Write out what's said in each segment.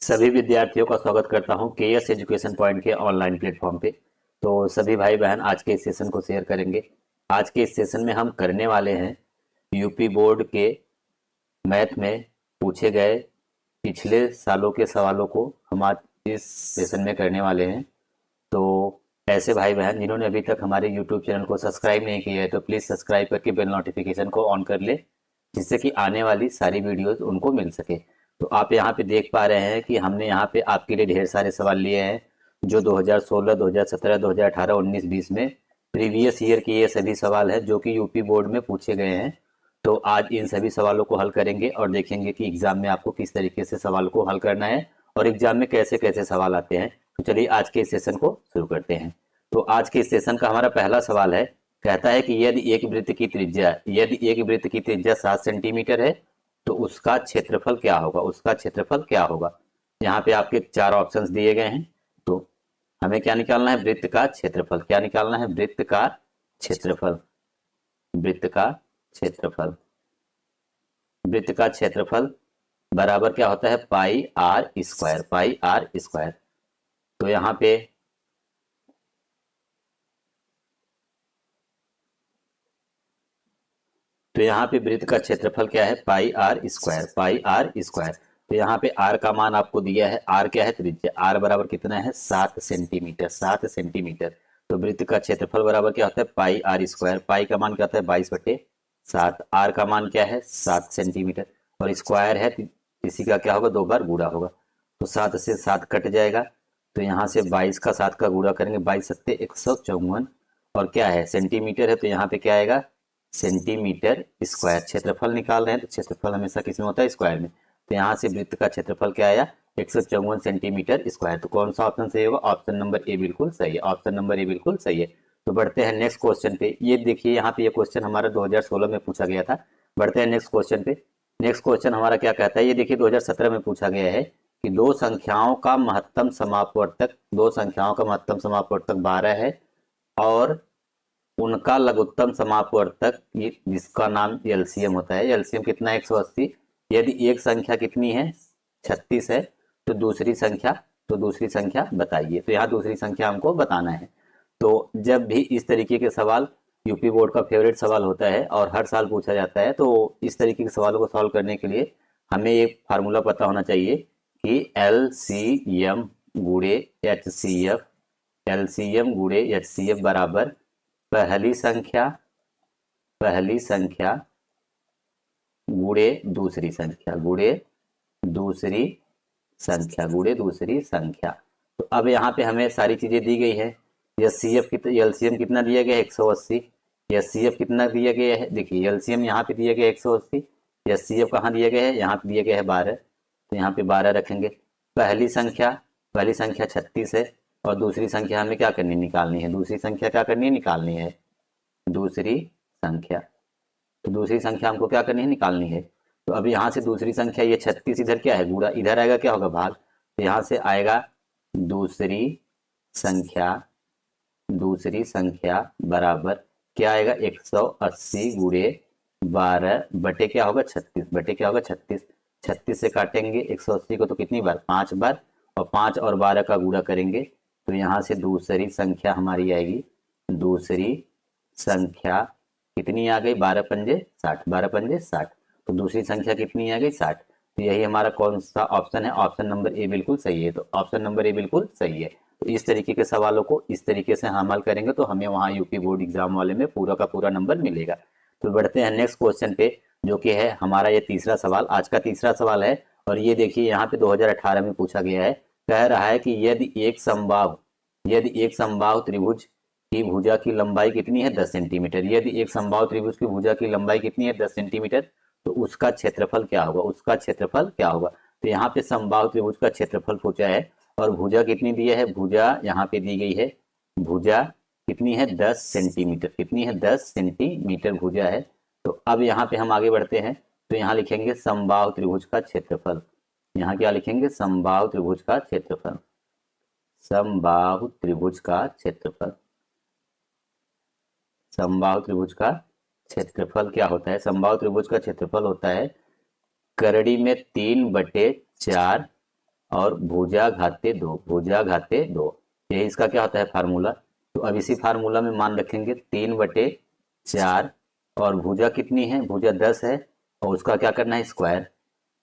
सभी विद्यार्थियों का स्वागत करता हूं केएस एजुकेशन पॉइंट के ऑनलाइन प्लेटफॉर्म पे। तो सभी भाई बहन आज के इस सेशन को शेयर करेंगे। आज के इस सेशन में हम करने वाले हैं यूपी बोर्ड के मैथ में पूछे गए पिछले सालों के सवालों को हम आज इस सेशन में करने वाले हैं। तो ऐसे भाई बहन जिन्होंने अभी तक हमारे यूट्यूब चैनल को सब्सक्राइब नहीं किया है तो प्लीज़ सब्सक्राइब करके बेल नोटिफिकेशन को ऑन कर ले, जिससे कि आने वाली सारी वीडियोस उनको मिल सके। तो आप यहाँ पे देख पा रहे हैं कि हमने यहाँ पे आपके लिए ढेर सारे सवाल लिए हैं जो 2016, 2017, 2018, 19, 20 में प्रीवियस ईयर के ये सभी सवाल हैं जो कि यूपी बोर्ड में पूछे गए हैं। तो आज इन सभी सवालों को हल करेंगे और देखेंगे कि एग्जाम में आपको किस तरीके से सवाल को हल करना है और एग्जाम में कैसे कैसे सवाल आते हैं। तो चलिए आज के इस सेशन को शुरू करते हैं। तो आज के इस सेशन का हमारा पहला सवाल है, कहता है कि यदि एक वृत्त की त्रिज्या 7 सेंटीमीटर है तो उसका क्षेत्रफल क्या होगा। उसका क्षेत्रफल क्या होगा। यहाँ पे आपके चार ऑप्शंस दिए गए हैं। तो हमें क्या निकालना है, वृत्त का क्षेत्रफल। क्या निकालना है, वृत्त का क्षेत्रफल। वृत्त का क्षेत्रफल। वृत्त का क्षेत्रफल बराबर क्या होता है, pi r square. Pi r square. तो यहाँ पे वृत्त का क्षेत्रफल क्या है, pi r square. Pi r square. तो यहाँ पे आर का मान आपको दिया है, आर क्या है, त्रिज्या। आर बराबर कितना है, 7 सेंटीमीटर। 7 सेंटीमीटर। तो वृत्त का क्षेत्रफल बराबर क्या होता है, पाई आर स्क्वायर। पाई का मान क्या होता है, 22/7। आर का मान क्या है, 7 सेंटीमीटर। और स्क्वायर है, इसी का क्या होगा, 2 बार गुणा होगा। तो 7 से 7 कट जाएगा। तो यहाँ से 22 का 7 का गुणा करेंगे, 22 सत्ते 154। और क्या है, सेंटीमीटर है, तो यहाँ पे क्या आएगा, सेंटीमीटर स्क्वायर। क्षेत्रफल निकाल रहे हैं तो क्षेत्रफल हमेशा किसमें होता है, स्क्वायर में। तो यहाँ से वृत्त का क्षेत्रफल क्या आया, 154 सेंटीमीटर स्क्वायर। तो कौन सा ऑप्शन सही होगा, ऑप्शन नंबर ए बिल्कुल सही है। ऑप्शन नंबर ए बिल्कुल सही है। तो बढ़ते हैं नेक्स्ट क्वेश्चन पे। ये देखिए यहाँ पे ये क्वेश्चन हमारा 2016 में पूछा गया था। बढ़ते हैं नेक्स्ट क्वेश्चन पे। नेक्स्ट क्वेश्चन हमारा क्या कहता है, ये देखिए 2017 में पूछा गया है कि दो संख्याओं का महत्तम समापवर्तक 12 है और उनका लघुत्तम समापवर्तक जिसका नाम एलसीएम होता है। एलसीएम कितना है, 180। यदि एक संख्या कितनी है, 36 है, तो दूसरी संख्या बताइए। तो यहाँ दूसरी संख्या हमको बताना है। तो जब भी इस तरीके के सवाल यूपी बोर्ड का फेवरेट सवाल होता है और हर साल पूछा जाता है, तो इस तरीके के सवालों को सॉल्व करने के लिए हमें एक फार्मूला पता होना चाहिए कि एलसीएम गुणे एचसीएफ। एलसीएम गुणे एचसीएफ बराबर पहली संख्या गुणे दूसरी संख्या गुणे दूसरी संख्या। तो अब यहाँ पे हमें सारी चीजें दी गई है। एलसीएम कितना दिया गया है, 180। एचसीएफ कितना दिया गया है, देखिए एलसीएम यहाँ पे दिया गया है 180। एचसीएफ कहाँ दिया गया है, यहाँ पे दिया गया है 12। तो यहाँ पे 12 रखेंगे। पहली संख्या 36 है और दूसरी संख्या हमें क्या करनी, निकालनी है। दूसरी संख्या क्या करनी है, निकालनी है। दूसरी संख्या। तो दूसरी संख्या हमको क्या करनी है, निकालनी है। तो अब यहाँ से दूसरी संख्या, ये 36 इधर क्या है, गुणा। इधर आएगा क्या होगा, भाग। तो यहाँ से आएगा दूसरी संख्या बराबर क्या आएगा, 180 गुणे 12 बटे क्या होगा, 36। 36 से काटेंगे 180 को तो कितनी बार, 5 बार। और 5 और 12 का गुणा करेंगे तो यहाँ से दूसरी संख्या हमारी आएगी। दूसरी संख्या कितनी आ गई, 12 पंजे 60। 12 पंजे 60। तो दूसरी संख्या कितनी आ गई, 60। तो यही हमारा कौन सा ऑप्शन है, ऑप्शन नंबर ए बिल्कुल सही है। तो ऑप्शन नंबर ए बिल्कुल सही है। तो इस तरीके के सवालों को इस तरीके से हम हल करेंगे तो हमें वहाँ यूपी बोर्ड एग्जाम वाले में पूरा का पूरा नंबर मिलेगा। तो बढ़ते हैं नेक्स्ट क्वेश्चन पे, जो कि है हमारा ये तीसरा सवाल। आज का तीसरा सवाल है और ये देखिए यहाँ पे 2018 में पूछा गया है। कह रहा है कि यदि एक समबाहु त्रिभुज की भुजा की लंबाई कितनी है, 10 सेंटीमीटर। यदि एक समबाहु त्रिभुज की भुजा की लंबाई कितनी है, 10 सेंटीमीटर, तो उसका क्षेत्रफल क्या होगा। तो यहाँ पे समबाहु त्रिभुज का क्षेत्रफल पूछा है और भुजा कितनी दी है, भुजा यहाँ पे दी गई है। भुजा कितनी है, 10 सेंटीमीटर। कितनी है, 10 सेंटीमीटर भुजा है। तो अब यहाँ पे हम आगे बढ़ते हैं। तो यहाँ लिखेंगे समबाहु त्रिभुज का क्षेत्रफल। यहाँ क्या लिखेंगे, समबाहु त्रिभुज का क्षेत्रफल। समबाहु त्रिभुज का क्षेत्रफल। समबाहु त्रिभुज का क्षेत्रफल क्या होता है, समबाहु त्रिभुज का क्षेत्रफल होता है करड़ी में 3/4 और भुजा घाते 2, भुजा घाते 2, यही इसका क्या होता है फार्मूला। तो अब इसी फार्मूला में मान रखेंगे 3/4, और भुजा कितनी है, भुजा 10 है, और उसका क्या करना है स्क्वायर।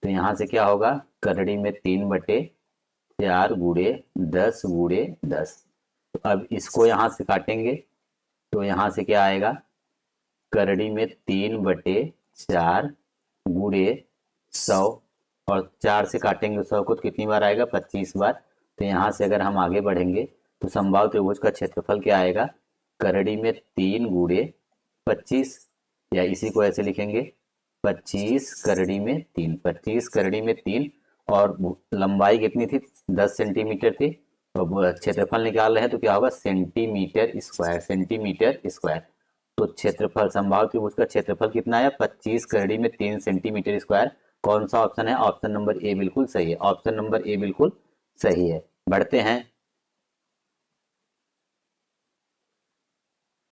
तो यहाँ से क्या होगा, करड़ी में 3/4 गुणे 10 तो अब इसको यहाँ से काटेंगे, तो यहाँ से क्या आएगा, करड़ी में 3/4 गुणे 100, और 4 से काटेंगे 100 को तो कितनी बार आएगा, 25 बार। तो यहाँ से अगर हम आगे बढ़ेंगे तो समबाहु त्रिभुज का क्षेत्रफल क्या आएगा, करड़ी में 3 गुणे 25, या इसी को ऐसे लिखेंगे 25 करड़ी में 3, 25 करड़ी में 3, और लंबाई कितनी थी, 10 सेंटीमीटर थी, तो क्षेत्रफल निकाल रहे हैं तो क्या होगा, सेंटीमीटर स्क्वायर, सेंटीमीटर स्क्वायर। तो क्षेत्रफल समबाहु त्रिभुज का क्षेत्रफल कितना है, 25 करड़ी में 3 सेंटीमीटर स्क्वायर। कौन सा ऑप्शन है, ऑप्शन नंबर ए बिल्कुल सही है, ऑप्शन नंबर ए बिल्कुल सही है। बढ़ते हैं